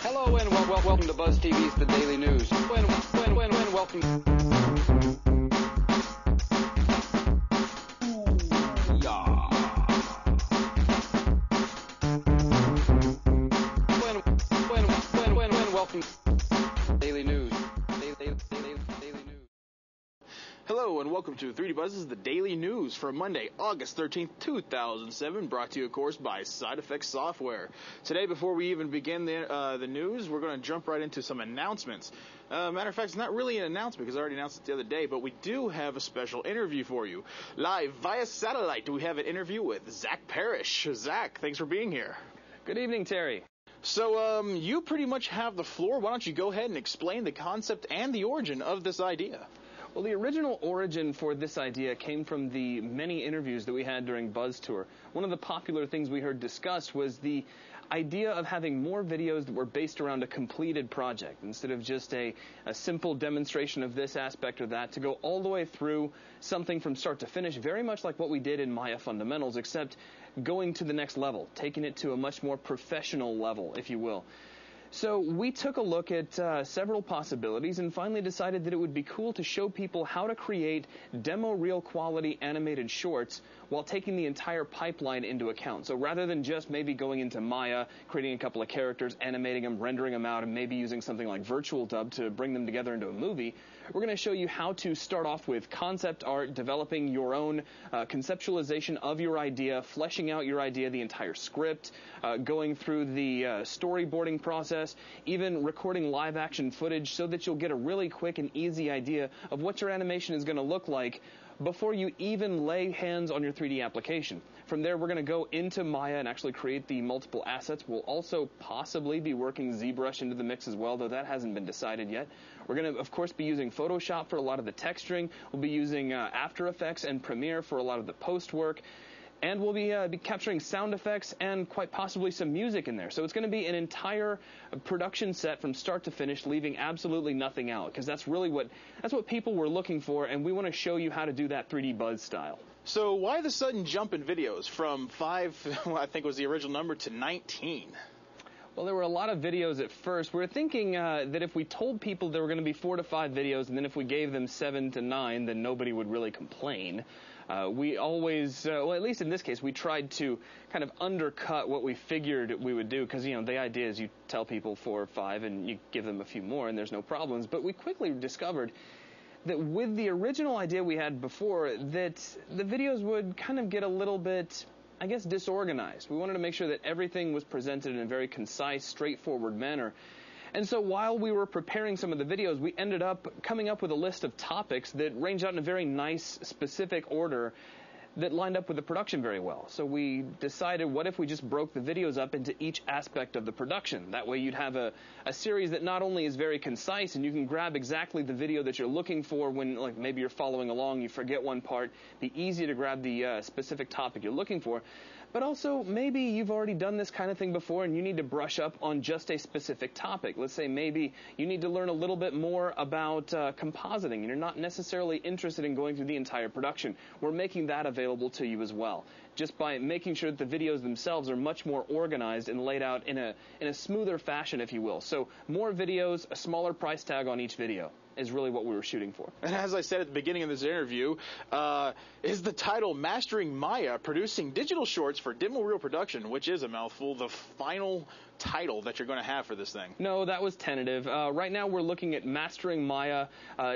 Hello and welcome to BuzzTV's The Daily News. Welcome. Welcome. Daily News. Daily News. Hello and welcome to 3D Buzz's The Daily News for Monday, August 13th, 2007, brought to you, of course, by Side Effects Software. Today, before we even begin the news, we're going to jump right into some announcements. Matter of fact, it's not really an announcement because I already announced it the other day, but we do have a special interview for you. Live via satellite, we have an interview with Zach Parrish. Zach, thanks for being here. Good evening, Terry. So, you pretty much have the floor. Why don't you go ahead and explain the concept and the origin of this idea? Well, the original origin for this idea came from the many interviews that we had during Buzz Tour. One of the popular things we heard discussed was the idea of having more videos that were based around a completed project instead of just a simple demonstration of this aspect or that, to go all the way through something from start to finish, very much like what we did in Maya Fundamentals, except going to the next level, taking it to a much more professional level, if you will. So we took a look at several possibilities and finally decided that it would be cool to show people how to create demo reel quality animated shorts while taking the entire pipeline into account. So rather than just maybe going into Maya, creating a couple of characters, animating them, rendering them out, and maybe using something like Virtual Dub to bring them together into a movie, we're going to show you how to start off with concept art, developing your own conceptualization of your idea, fleshing out your idea, the entire script, going through the storyboarding process, even recording live action footage so that you'll get a really quick and easy idea of what your animation is going to look like before you even lay hands on your 3D application. From there, we're going to go into Maya and actually create the multiple assets. We'll also possibly be working ZBrush into the mix as well, though that hasn't been decided yet. We're going to, of course, be using Photoshop for a lot of the texturing. We'll be using After Effects and Premiere for a lot of the post work. And we'll be capturing sound effects and quite possibly some music in there. So it's going to be an entire production set from start to finish, leaving absolutely nothing out, because that's what people were looking for, and we want to show you how to do that 3D Buzz style. So why the sudden jump in videos from 5, I think was the original number, to 19? Well, there were a lot of videos at first. We were thinking that if we told people there were going to be 4 to 5 videos, and then if we gave them 7 to 9, then nobody would really complain. We always, well, at least in this case, we tried to kind of undercut what we figured we would do, because, you know, the idea is you tell people 4 or 5 and you give them a few more and there's no problems. But we quickly discovered that with the original idea we had before, that the videos would kind of get a little bit, I guess, disorganized. We wanted to make sure that everything was presented in a very concise, straightforward manner. And so while we were preparing some of the videos, we ended up coming up with a list of topics that ranged out in a very nice, specific order that lined up with the production very well. So we decided, what if we just broke the videos up into each aspect of the production? That way you'd have a series that not only is very concise and you can grab exactly the video that you're looking for when, like, maybe you're following along, you forget one part, be easy to grab the specific topic you're looking for. But also, maybe you've already done this kind of thing before and you need to brush up on just a specific topic. Let's say maybe you need to learn a little bit more about compositing and you're not necessarily interested in going through the entire production. We're making that available to you as well, just by making sure that the videos themselves are much more organized and laid out in a smoother fashion, if you will. So more videos, a smaller price tag on each video is really what we were shooting for. And as I said at the beginning of this interview, is the title Mastering Maya, Producing Digital Shorts for Demo Reel Production, which is a mouthful, the final title that you're going to have for this thing? No, that was tentative. Right now we're looking at Mastering Maya,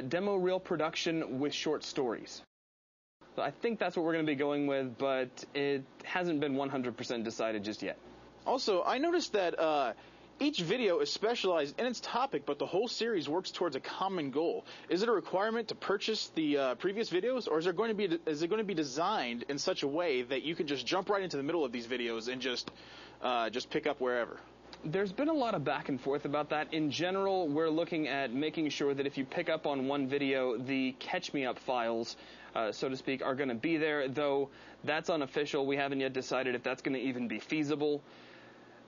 Demo Reel Production with Short Stories. So I think that's what we're going to be going with, but it hasn't been 100% decided just yet. Also, I noticed that each video is specialized in its topic, but the whole series works towards a common goal. Is it a requirement to purchase the previous videos, or is it going to be designed in such a way that you can just jump right into the middle of these videos and just pick up wherever? There's been a lot of back and forth about that. In general, we're looking at making sure that if you pick up on one video, the catch-me-up files, so to speak, are going to be there, though that's unofficial. We haven't yet decided if that's going to even be feasible.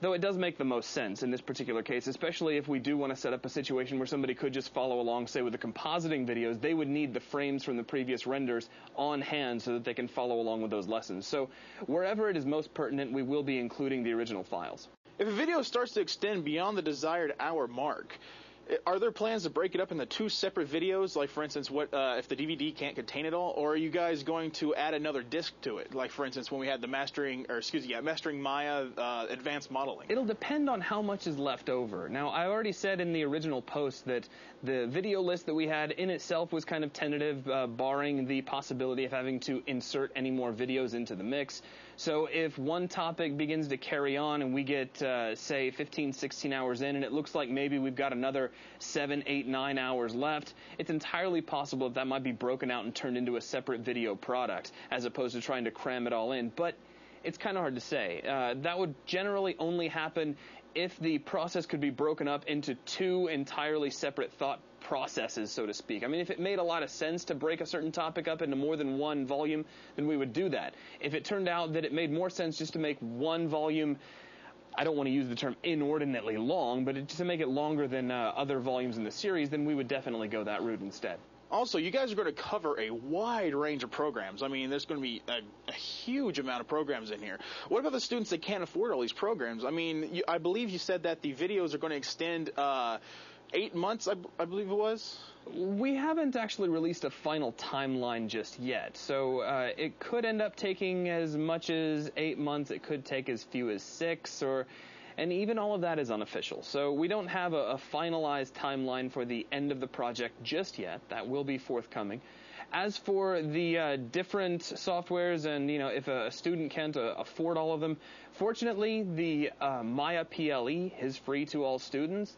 Though it does make the most sense in this particular case, especially if we do want to set up a situation where somebody could just follow along, say with the compositing videos, they would need the frames from the previous renders on hand so that they can follow along with those lessons. So wherever it is most pertinent, we will be including the original files. If a video starts to extend beyond the desired hour mark, are there plans to break it up into 2 separate videos? Like, for instance, what if the DVD can't contain it all? Or are you guys going to add another disc to it? Like, for instance, when we had the mastering Maya advanced modeling. It'll depend on how much is left over. Now, I already said in the original post that the video list that we had in itself was kind of tentative, barring the possibility of having to insert any more videos into the mix. So if one topic begins to carry on and we get, say, 15, 16 hours in, and it looks like maybe we've got another 7, 8, 9 hours left, it's entirely possible that might be broken out and turned into a separate video product, as opposed to trying to cram it all in. But it's kind of hard to say. That would generally only happen if the process could be broken up into 2 entirely separate thought processes, so to speak. I mean, if it made a lot of sense to break a certain topic up into more than one volume, then we would do that. If it turned out that it made more sense just to make one volume, I don't want to use the term inordinately long, but to make it longer than other volumes in the series, then we would definitely go that route instead. Also, you guys are going to cover a wide range of programs. I mean, there's going to be a huge amount of programs in here. What about the students that can't afford all these programs? I mean, I believe you said that the videos are going to extend 8 months, I believe it was? We haven't actually released a final timeline just yet, so it could end up taking as much as 8 months. It could take as few as 6, and even all of that is unofficial. So we don't have a finalized timeline for the end of the project just yet. That will be forthcoming. As for the different softwares and, if a student can't afford all of them, fortunately, the Maya PLE is free to all students.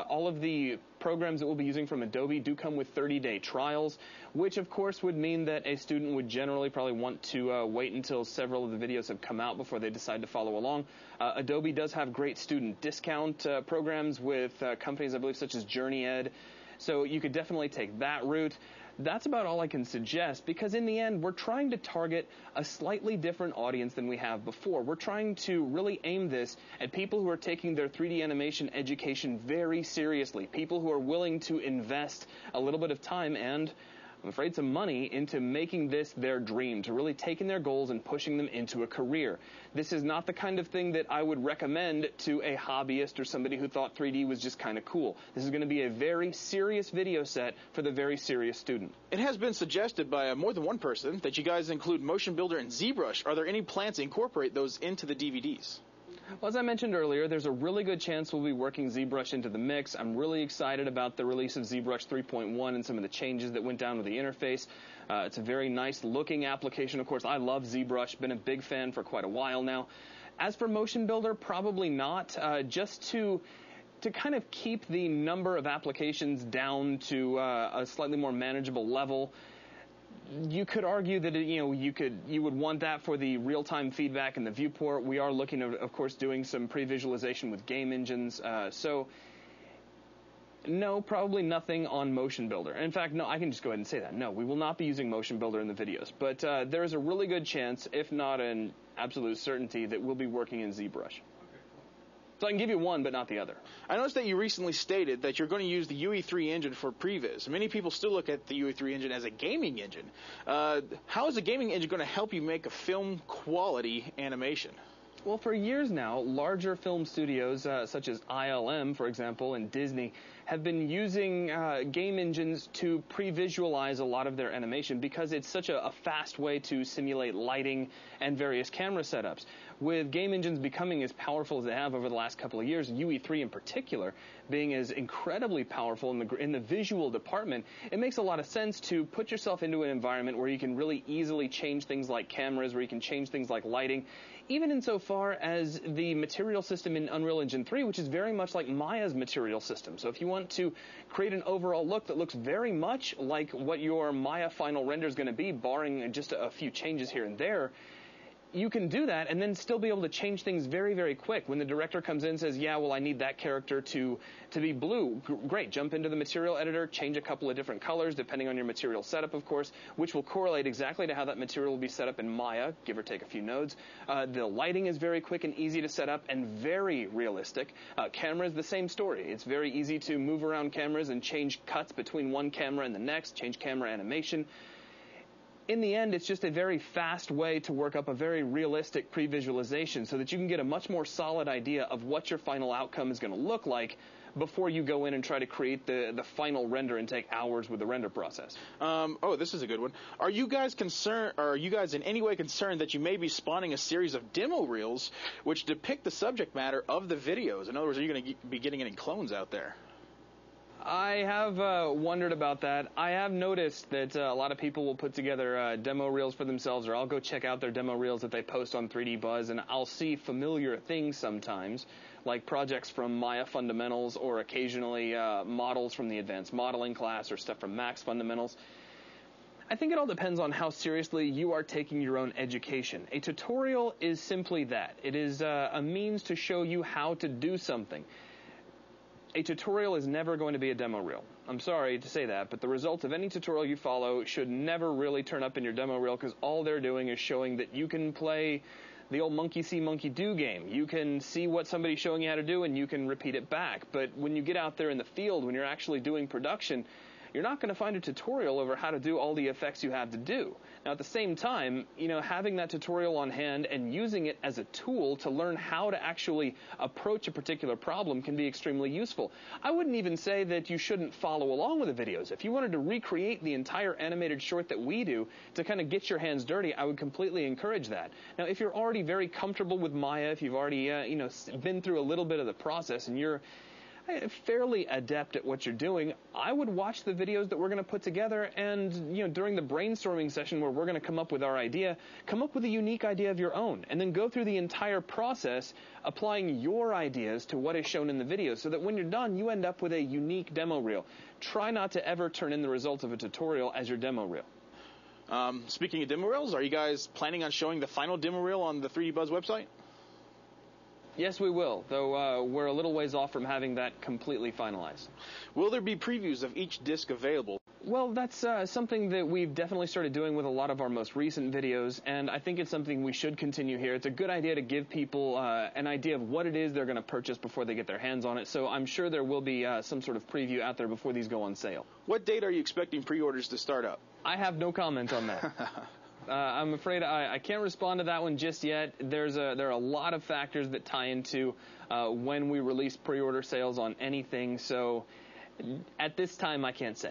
All of the programs that we'll be using from Adobe do come with 30-day trials, which, of course, would mean that a student would generally probably want to wait until several of the videos have come out before they decide to follow along. Adobe does have great student discount programs with companies, I believe, such as Journey Ed, so you could definitely take that route. That's about all I can suggest, because in the end, we're trying to target a slightly different audience than we have before. We're trying to really aim this at people who are taking their 3D animation education very seriously, people who are willing to invest a little bit of time and, I'm afraid, some money into making this their dream, to really taking their goals and pushing them into a career. This is not the kind of thing that I would recommend to a hobbyist or somebody who thought 3D was just kind of cool. This is going to be a very serious video set for the very serious student. It has been suggested by more than one person that you guys include MotionBuilder and ZBrush. Are there any plans to incorporate those into the DVDs? Well, as I mentioned earlier, there's a really good chance we'll be working ZBrush into the mix. I'm really excited about the release of ZBrush 3.1 and some of the changes that went down with the interface. It's a very nice looking application. Of course, I love ZBrush, been a big fan for quite a while now. As for MotionBuilder, probably not, just to kind of keep the number of applications down to a slightly more manageable level. You could argue that you would want that for the real-time feedback and the viewport. We are looking at, of course, doing some pre-visualization with game engines. So, no, probably nothing on MotionBuilder. In fact, no, I can just go ahead and say that. No, we will not be using MotionBuilder in the videos. But there is a really good chance, if not an absolute certainty, that we'll be working in ZBrush. So I can give you one, but not the other. I noticed that you recently stated that you're going to use the UE3 engine for previs. Many people still look at the UE3 engine as a gaming engine. How is a gaming engine going to help you make a film-quality animation? Well, for years now, larger film studios, such as ILM, for example, and Disney, have been using game engines to pre-visualize a lot of their animation because it's such a fast way to simulate lighting and various camera setups. With game engines becoming as powerful as they have over the last couple of years, UE3 in particular being as incredibly powerful in the visual department, it makes a lot of sense to put yourself into an environment where you can really easily change things like cameras, where you can change things like lighting, even insofar as the material system in Unreal Engine 3, which is very much like Maya's material system. So if you want to create an overall look that looks very much like what your Maya final render is going to be, barring just a few changes here and there, you can do that and then still be able to change things very, very quick. When the director comes in and says, yeah, well, I need that character to be blue, great, jump into the material editor, change a couple of different colors, depending on your material setup, of course, which will correlate exactly to how that material will be set up in Maya, give or take a few nodes. The lighting is very quick and easy to set up and very realistic. Cameras, the same story. It's very easy to move around cameras and change cuts between one camera and the next, change camera animation. in the end, it's just a very fast way to work up a very realistic pre-visualization so that you can get a much more solid idea of what your final outcome is going to look like before you go in and try to create the final render and take hours with the render process. This is a good one. Are you guys in any way concerned that you may be spawning a series of demo reels which depict the subject matter of the videos? In other words, are you going to be getting any clones out there? I have wondered about that. I have noticed that a lot of people will put together demo reels for themselves, or I'll go check out their demo reels that they post on 3D Buzz, and I'll see familiar things sometimes, like projects from Maya Fundamentals, or occasionally models from the Advanced Modeling class, or stuff from Max Fundamentals. I think it all depends on how seriously you are taking your own education. A tutorial is simply that. It is a means to show you how to do something. A tutorial is never going to be a demo reel. I'm sorry to say that, but the result of any tutorial you follow should never really turn up in your demo reel, because all they're doing is showing that you can play the old monkey see, monkey do game. You can see what somebody's showing you how to do, and you can repeat it back. But when you get out there in the field, when you're actually doing production, you're not going to find a tutorial over how to do all the effects you have to do. Now, at the same time, having that tutorial on hand and using it as a tool to learn how to actually approach a particular problem can be extremely useful. I wouldn't even say that you shouldn't follow along with the videos. If you wanted to recreate the entire animated short that we do to kind of get your hands dirty, I would completely encourage that. Now, if you're already very comfortable with Maya, if you've already, been through a little bit of the process and you're fairly adept at what you're doing, I would watch the videos that we're going to put together, and during the brainstorming session where we're going to come up with our idea, come up with a unique idea of your own, and then go through the entire process applying your ideas to what is shown in the video, so that when you're done, you end up with a unique demo reel. Try not to ever turn in the results of a tutorial as your demo reel. Speaking of demo reels, are you guys planning on showing the final demo reel on the 3D Buzz website? Yes, we will, though we're a little ways off from having that completely finalized. Will there be previews of each disc available? Well, that's something that we've definitely started doing with a lot of our most recent videos, and I think it's something we should continue here. It's a good idea to give people an idea of what it is they're going to purchase before they get their hands on it, so I'm sure there will be some sort of preview out there before these go on sale. What date are you expecting pre-orders to start up? I have no comment on that. I'm afraid I can't respond to that one just yet. There are a lot of factors that tie into when we release pre-order sales on anything, so at this time I can't say.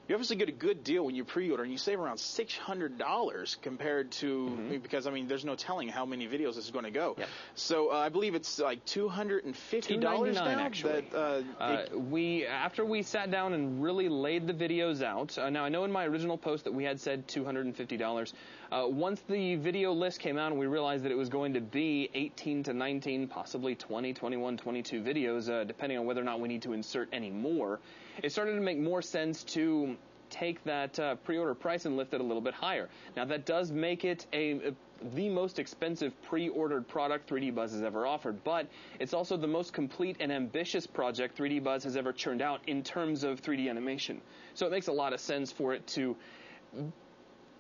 You obviously get a good deal when you pre-order, and you save around $600 compared to, because, there's no telling how many videos this is going to go. Yep. So I believe it's like $250 now? Actually. After we sat down and really laid the videos out, now I know in my original post that we had said $250. Once the video list came out and we realized that it was going to be 18 to 19, possibly 20, 21, 22 videos, depending on whether or not we need to insert any more, it started to make more sense to take that pre-order price and lift it a little bit higher. Now, that does make it the most expensive pre-ordered product 3D Buzz has ever offered, but it's also the most complete and ambitious project 3D Buzz has ever churned out in terms of 3D animation. So it makes a lot of sense for it to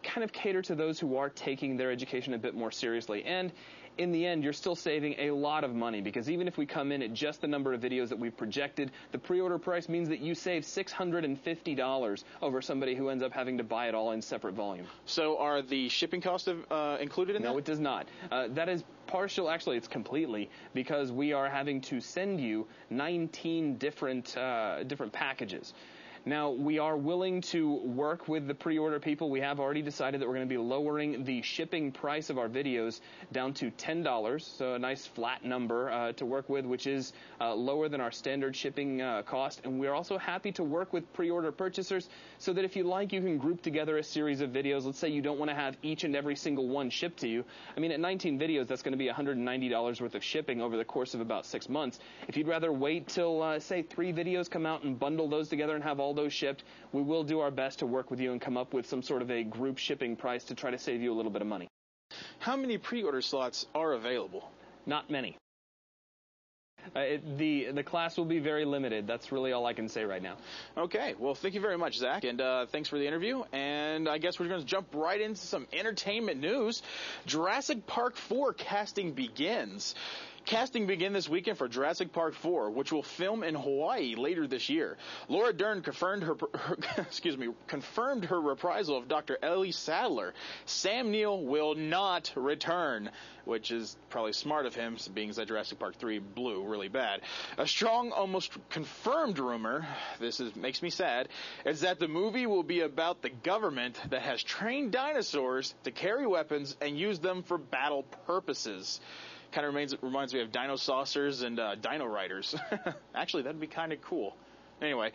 kind of cater to those who are taking their education a bit more seriously. And in the end, you're still saving a lot of money, because even if we come in at just the number of videos that we've projected, the pre-order price means that you save $650 over somebody who ends up having to buy it all in separate volume. So are the shipping costs included in that? No, it does not. That is partial. Actually, it's completely, because we are having to send you 19 different packages. Now, we are willing to work with the pre-order people. We have already decided that we're going to be lowering the shipping price of our videos down to $10, so a nice flat number to work with, which is lower than our standard shipping cost. And we're also happy to work with pre-order purchasers so that if you like, you can group together a series of videos. Let's say you don't want to have each and every single one shipped to you. At 19 videos, that's going to be $190 worth of shipping over the course of about 6 months. If you'd rather wait till, say, 3 videos come out and bundle those together and have all those shipped, we will do our best to work with you and come up with some sort of a group shipping price to try to save you a little bit of money. How many pre-order slots are available? Not many. The class will be very limited. That's really all I can say right now. Okay. Well, thank you very much, Zach, and thanks for the interview. And I guess we're going to jump right into some entertainment news. Jurassic Park 4 casting begins. Casting began this weekend for Jurassic Park 4, which will film in Hawaii later this year. Laura Dern confirmed her reprisal of Dr. Ellie Sattler. Sam Neill will not return, which is probably smart of him, being that Jurassic Park 3 blew really bad. A strong, almost confirmed rumor, makes me sad, is that the movie will be about the government that has trained dinosaurs to carry weapons and use them for battle purposes. Kind of reminds me of Dino Saucers and Dino Riders. Actually, that'd be kind of cool. Anyway,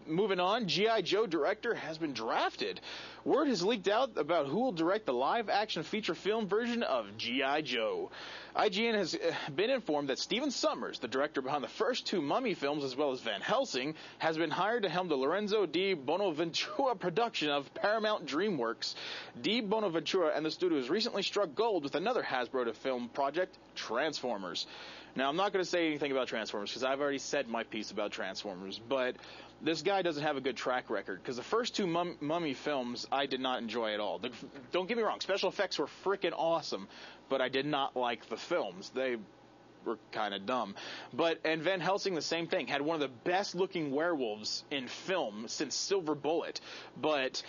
moving on, G.I. Joe director has been drafted. Word has leaked out about who will direct the live-action feature film version of G.I. Joe. IGN has been informed that Steven Sommers, the director behind the first two Mummy films as well as Van Helsing, has been hired to helm the Lorenzo di Bonaventura production of Paramount DreamWorks. Di Bonaventura and the studios recently struck gold with another Hasbro film project, Transformers. Now, I'm not going to say anything about Transformers because I've already said my piece about Transformers, but this guy doesn't have a good track record because the first two Mummy films I did not enjoy at all. Don't get me wrong, special effects were freaking awesome, but I did not like the films. They were kind of dumb. And Van Helsing, the same thing, had one of the best looking werewolves in film since Silver Bullet, but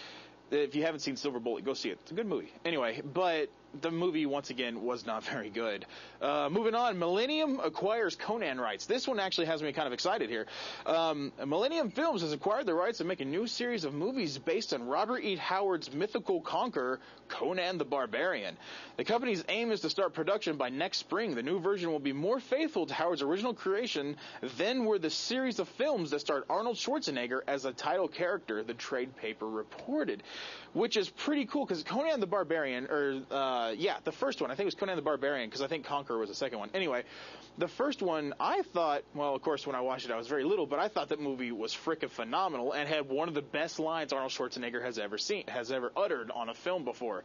if you haven't seen Silver Bullet, go see it. It's a good movie. Anyway, but the movie, once again, was not very good. Moving on, Millennium acquires Conan rights. This one actually has me kind of excited here. Millennium Films has acquired the rights to make a new series of movies based on Robert E. Howard's mythical conqueror, Conan the Barbarian. The company's aim is to start production by next spring. The new version will be more faithful to Howard's original creation than were the series of films that starred Arnold Schwarzenegger as a title character, the trade paper reported. Which is pretty cool, because Conan the Barbarian, the first one, I think it was Conan the Barbarian, because I think Conqueror was the second one. Anyway, the first one, I thought, well, of course, when I watched it, I was very little, but I thought that movie was frickin' phenomenal and had one of the best lines Arnold Schwarzenegger has ever uttered on a film before.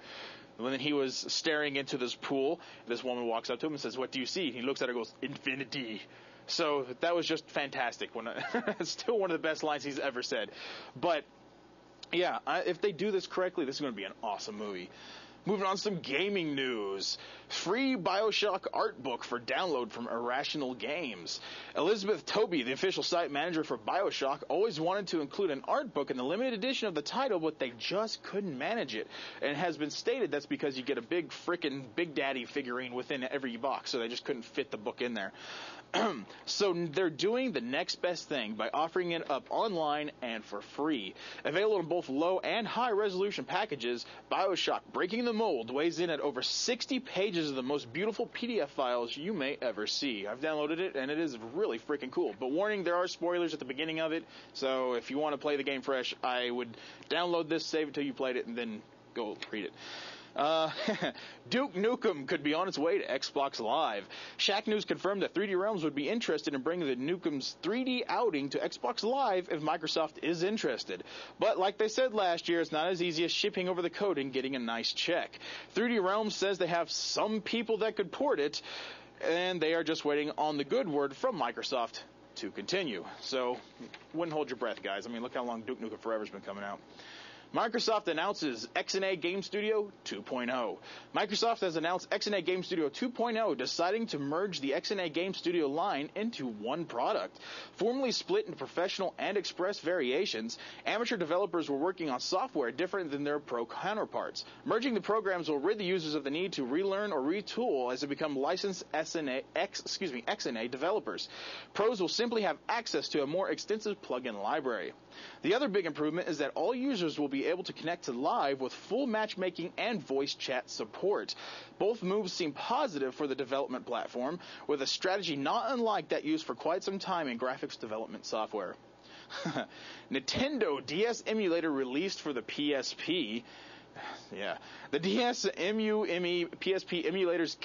When he was staring into this pool, this woman walks up to him and says, "What do you see?" He looks at her and goes, "Infinity." So that was just fantastic. It's still one of the best lines he's ever said. But yeah, if they do this correctly, this is going to be an awesome movie. Moving on to some gaming news. Free BioShock art book for download from Irrational Games. Elizabeth Toby, the official site manager for BioShock, always wanted to include an art book in the limited edition of the title, but they just couldn't manage it. And it has been stated that's because you get a big frickin' Big Daddy figurine within every box, so they just couldn't fit the book in there. So they're doing the next best thing by offering it up online and for free. Available in both low and high resolution packages, BioShock Breaking the Mold weighs in at over 60 pages of the most beautiful PDF files you may ever see. I've downloaded it and it is really freaking cool. But warning, there are spoilers at the beginning of it, so if you want to play the game fresh, I would download this, save it till you played it, and then go read it. Duke Nukem could be on its way to Xbox Live. Shack News confirmed that 3D Realms would be interested in bringing the Nukem's 3D outing to Xbox Live if Microsoft is interested. But like they said last year, it's not as easy as shipping over the code and getting a nice check. 3D Realms says they have some people that could port it, and they are just waiting on the good word from Microsoft to continue. So, wouldn't hold your breath, guys. I mean, look how long Duke Nukem Forever's been coming out. Microsoft announces XNA Game Studio 2.0. Microsoft has announced XNA Game Studio 2.0, deciding to merge the XNA Game Studio line into one product. Formerly split into professional and express variations, amateur developers were working on software different than their pro counterparts. Merging the programs will rid the users of the need to relearn or retool as they become licensed XNA developers. Pros will simply have access to a more extensive plugin library. The other big improvement is that all users will be able to connect to live with full matchmaking and voice chat support. Both moves seem positive for the development platform, with a strategy not unlike that used for quite some time in graphics development software. Nintendo DS emulator released for the PSP. Yeah, the DS MU-ME PSP emulator's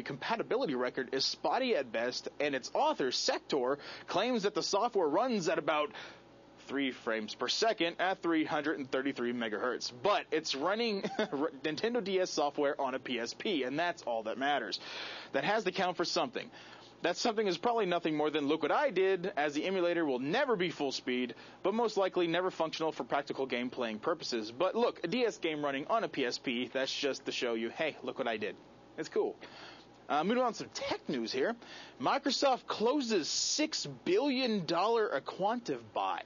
compatibility record is spotty at best, and its author, Sector, claims that the software runs at about 3 frames per second at 333 megahertz. But it's running Nintendo DS software on a PSP, and that's all that matters. That has to count for something. That something is probably nothing more than look what I did, as the emulator will never be full speed, but most likely never functional for practical game playing purposes. But look, a DS game running on a PSP, that's just to show you, hey, look what I did. It's cool. Moving on to some tech news here. Microsoft closes $6 billion Aquantive buy.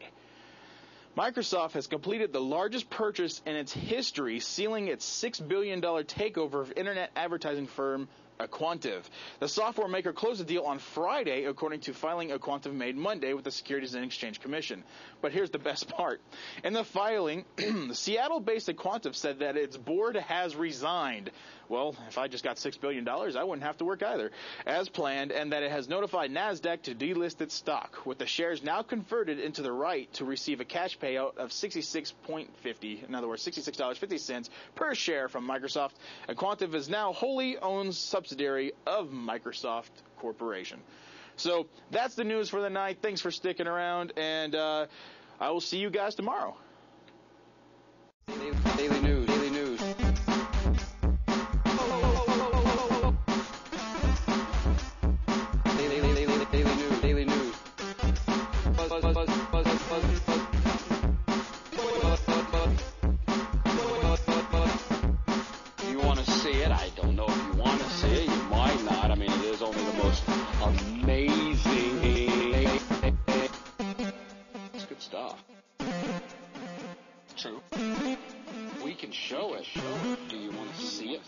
Microsoft has completed the largest purchase in its history, sealing its $6 billion takeover of internet advertising firm Aquantive. The software maker closed the deal on Friday, according to filing Aquantive made Monday with the Securities and Exchange Commission. But here's the best part. In the filing, the Seattle-based Aquantive said that its board has resigned. Well, if I just got $6 billion, I wouldn't have to work either, as planned, and that it has notified NASDAQ to delist its stock, with the shares now converted into the right to receive a cash payout of $66.50, in other words, $66.50 per share from Microsoft. Aquantive is now wholly owned subsidiary of Microsoft Corporation. So that's the news for the night. Thanks for sticking around, and I will see you guys tomorrow. Daily news. Daily news. Daily news. You want to see it? I don't know if you want to see it. You might not. I mean, it is only the most amazing. It's good stuff. True. We can show it. Do you want to see it?